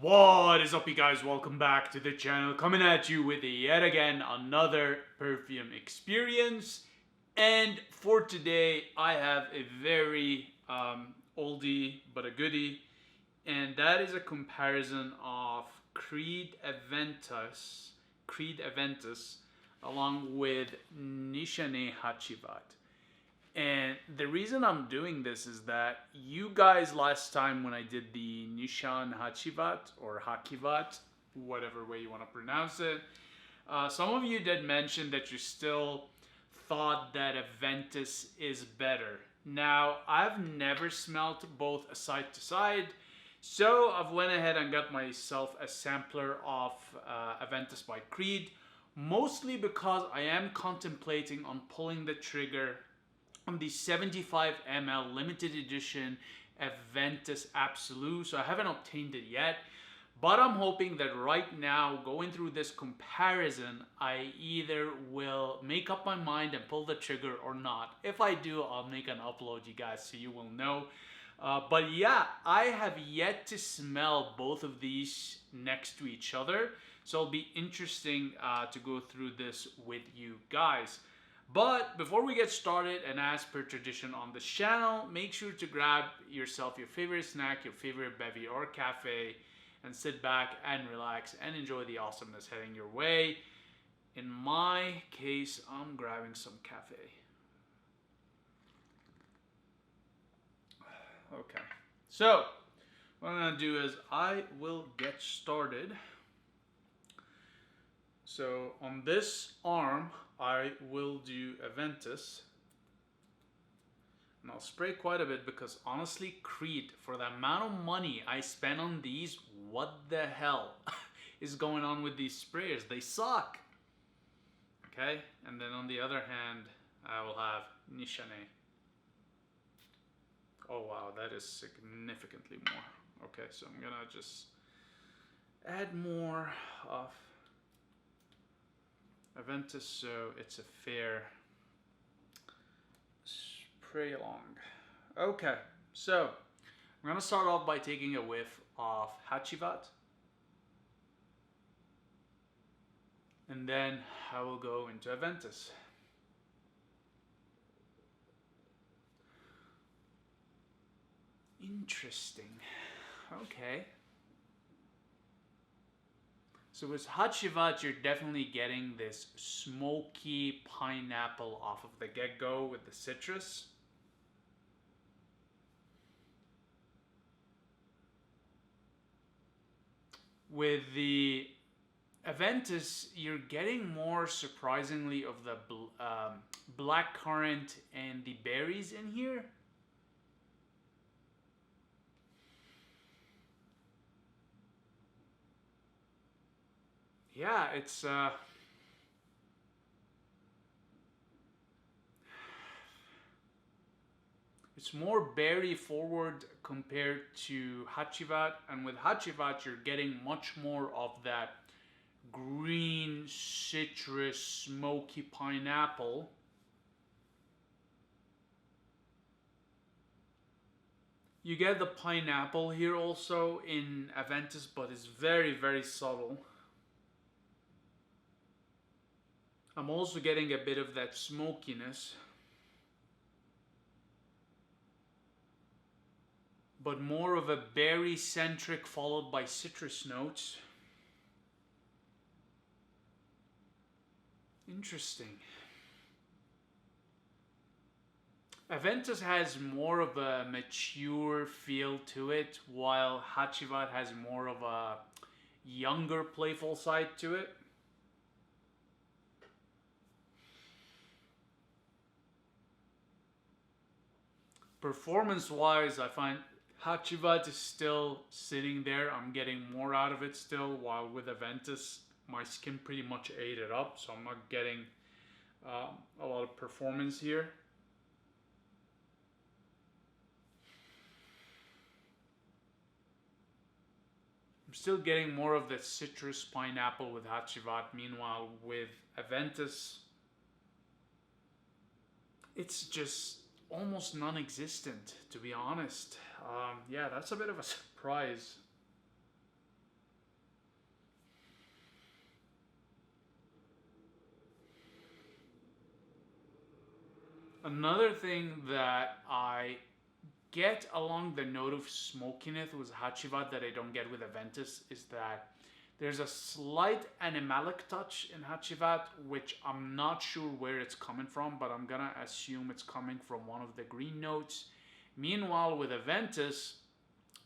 What is up, you guys? Welcome back to the channel. Coming at you with yet again another perfume experience. And for today, I have a very oldie but a goodie, and that is a comparison of Creed Aventus, along with Nishane Hacivate. And the reason I'm doing this is that you guys last time when I did the Nishane Hacivate or Hakivat, whatever way you want to pronounce it, some of you did mention that you still thought that Aventus is better. Now, I've never smelt both side to side, so I've went ahead and got myself a sampler of Aventus by Creed, mostly because I am contemplating on pulling the trigger on the 75 ml limited edition Aventus Absolute. So I haven't obtained it yet, but I'm hoping that right now, going through this comparison, I either will make up my mind and pull the trigger or not. If I do, I'll make an upload, you guys, so you will know. But yeah, I have yet to smell both of these next to each other, so it'll be interesting to go through this with you guys. But before we get started, and as per tradition on the channel, make sure to grab yourself your favorite snack, your favorite bevy or cafe, and sit back and relax and enjoy the awesomeness heading your way. In my case, I'm grabbing some cafe. Okay, so what I'm gonna do is I will get started. So on this arm, I will do Aventus. And I'll spray quite a bit because honestly, Creed, for the amount of money I spent on these, what the hell is going on with these sprayers? They suck. Okay, and then on the other hand, I will have Nishane. Oh wow, that is significantly more. Okay, so I'm gonna just add more of Aventus, so it's a fair spray along. Okay, so I'm gonna start off by taking a whiff of Hacivate, and then I will go into Aventus. Interesting. Okay. So with Hacivate, you're definitely getting this smoky pineapple off of the get-go with the citrus. With the Aventus, you're getting more, surprisingly, of the black currant and the berries in here. Yeah, it's more berry forward compared to Hacivate, and with Hacivate you're getting much more of that green citrus smoky pineapple. You get the pineapple here also in Aventus, but it's very, very subtle. I'm also getting a bit of that smokiness, but more of a berry centric followed by citrus notes. Interesting. Aventus has more of a mature feel to it, while Hacivate has more of a younger, playful side to it. Performance-wise, I find Hacivate is still sitting there. I'm getting more out of it still, while with Aventus, my skin pretty much ate it up, so I'm not getting a lot of performance here. I'm still getting more of the citrus pineapple with Hacivate. Meanwhile, with Aventus, it's just almost non-existent, to be honest. Yeah, that's a bit of a surprise. Another thing that I get along the note of smokiness with Hachivat that I don't get with Aventus is that there's a slight animalic touch in Hachivat, which I'm not sure where it's coming from, but I'm gonna assume it's coming from one of the green notes. Meanwhile, with Aventus,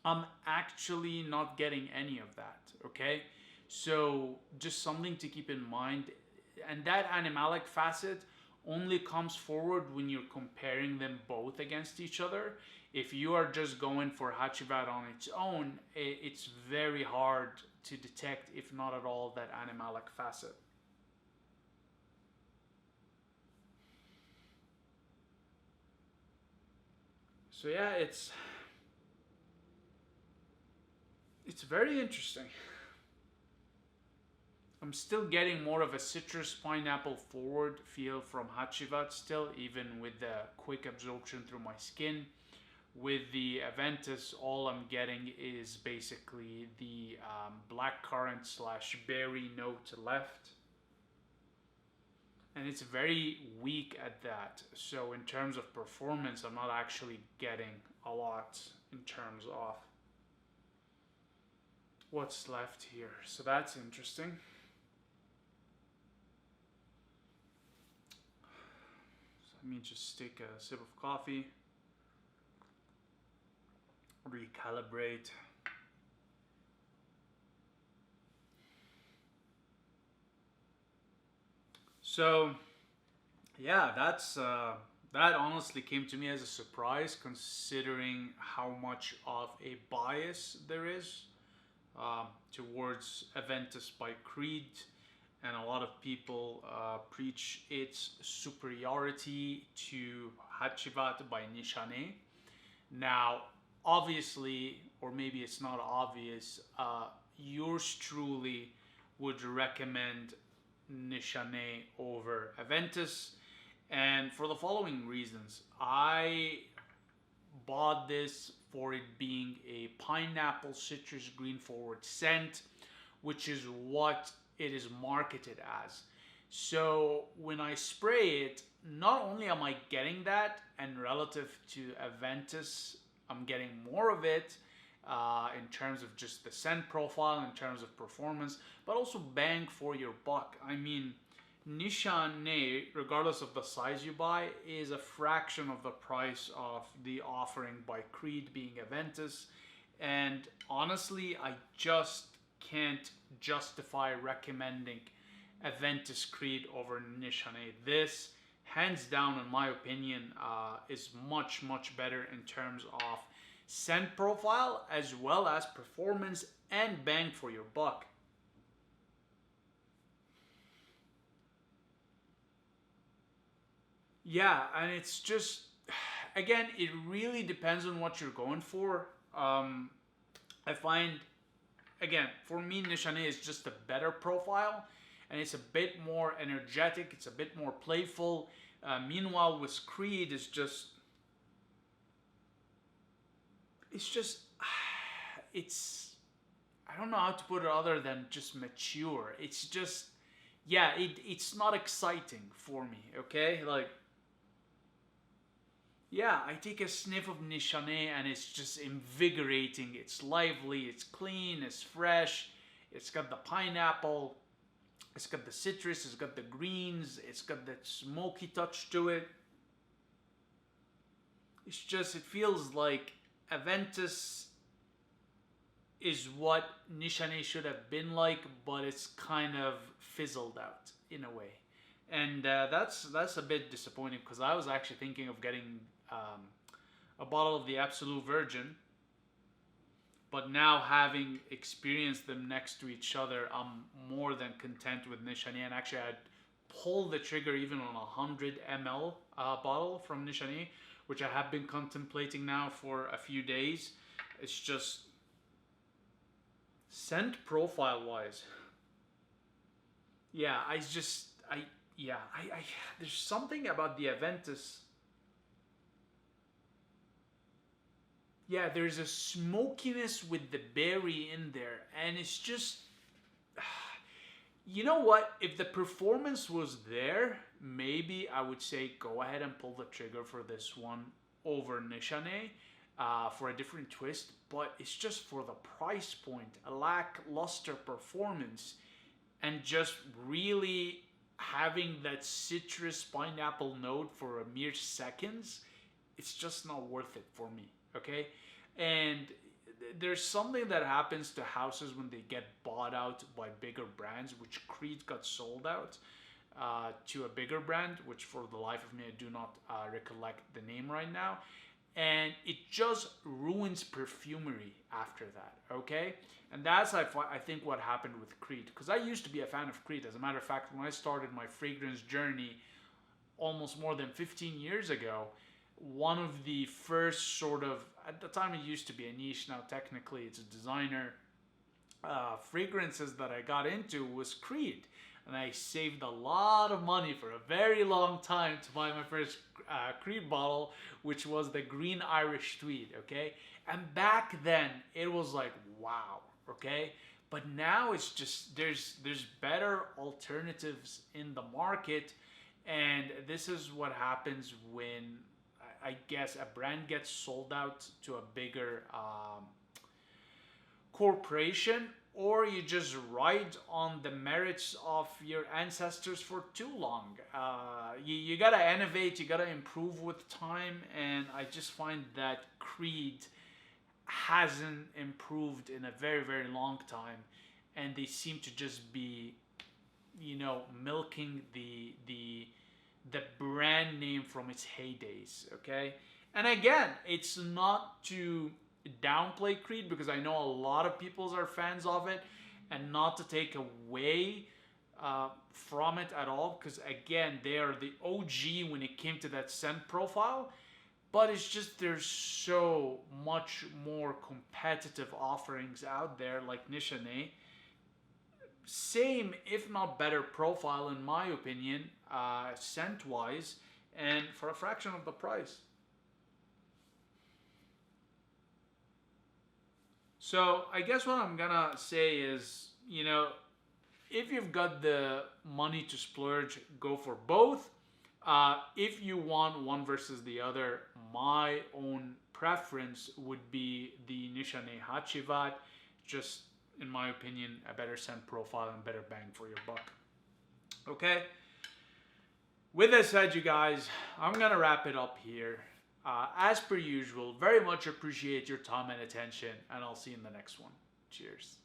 I'm actually not getting any of that, okay? So, just something to keep in mind. And that animalic facet only comes forward when you're comparing them both against each other. If you are just going for Hachivat on its own, it's very hard to detect, if not at all, that animalic facet. So yeah, it's very interesting. I'm still getting more of a citrus pineapple forward feel from Hachivat still, even with the quick absorption through my skin. With the Aventus, all I'm getting is basically the black currant slash berry note left. And it's very weak at that. So in terms of performance, I'm not actually getting a lot in terms of what's left here. So that's interesting. So let me just take a sip of coffee, recalibrate. So yeah, that honestly came to me as a surprise, considering how much of a bias there is towards Aventus by Creed, and a lot of people preach its superiority to Hachivat by Nishane. Now, obviously, or maybe it's not obvious, yours truly would recommend Nishane over Aventus, and for the following reasons. I bought this for it being a pineapple citrus green forward scent, which is what it is marketed as. So when I spray it, not only am I getting that, and relative to Aventus, I'm getting more of it in terms of just the scent profile, in terms of performance, but also bang for your buck. I mean, Nishane, regardless of the size you buy, is a fraction of the price of the offering by Creed being Aventus. And honestly, I just can't justify recommending Aventus Creed over Nishane. This, hands down, in my opinion, is much, much better in terms of scent profile as well as performance and bang for your buck. Yeah, and it's just, again, it really depends on what you're going for. I find, again, for me, Nishane is just a better profile, and it's a bit more energetic, it's a bit more playful. Meanwhile, with Creed, it's just, it's, I don't know how to put it other than just mature. It's just, yeah, it's not exciting for me, okay? Like, yeah, I take a sniff of Nishane and it's just invigorating. It's lively, it's clean, it's fresh. It's got the pineapple, it's got the citrus, it's got the greens, it's got that smoky touch to it. It's just, it feels like Aventus is what Nishane should have been like, but it's kind of fizzled out in a way. And that's a bit disappointing because I was actually thinking of getting a bottle of the Absolute Virgin, but now having experienced them next to each other, I'm more than content with Nishane. And actually, I'd pull the trigger even on a 100 ml bottle from Nishane, which I have been contemplating now for a few days. It's just scent profile wise. Yeah, I there's something about the Aventus. Yeah, there's a smokiness with the berry in there, and it's just You know what? If the performance was there, maybe I would say go ahead and pull the trigger for this one over Nishane for a different twist. But it's just for the price point, a lackluster performance, and just really having that citrus pineapple note for a mere seconds. It's just not worth it for me. Okay, and there's something that happens to houses when they get bought out by bigger brands, which Creed got sold out to a bigger brand, which for the life of me I do not recollect the name right now, and it just ruins perfumery after that. Okay, and that's I think what happened with Creed, because I used to be a fan of Creed. As a matter of fact, when I started my fragrance journey almost more than 15 years ago, one of the first sort of, at the time it used to be a niche, now technically it's a designer, fragrances that I got into was Creed. And I saved a lot of money for a very long time to buy my first Creed bottle, which was the Green Irish Tweed, okay? And back then, it was like, wow, okay? But now it's just, there's better alternatives in the market, and this is what happens when I guess a brand gets sold out to a bigger corporation, or you just ride on the merits of your ancestors for too long. You gotta innovate, you gotta improve with time, and I just find that Creed hasn't improved in a very, very long time, and they seem to just be, milking the brand name from its heydays, okay? And again, it's not to downplay Creed, because I know a lot of people are fans of it, and not to take away from it at all, because again, they are the OG when it came to that scent profile, but it's just there's so much more competitive offerings out there, like Nishane. Same, if not better profile in my opinion, scent wise, and for a fraction of the price. So I guess what I'm gonna say is, if you've got the money to splurge, go for both. If you want one versus the other, my own preference would be the Nishane Hacivate. Just in my opinion, a better scent profile and better bang for your buck. Okay? With that said, you guys, I'm going to wrap it up here. As per usual, very much appreciate your time and attention, and I'll see you in the next one. Cheers.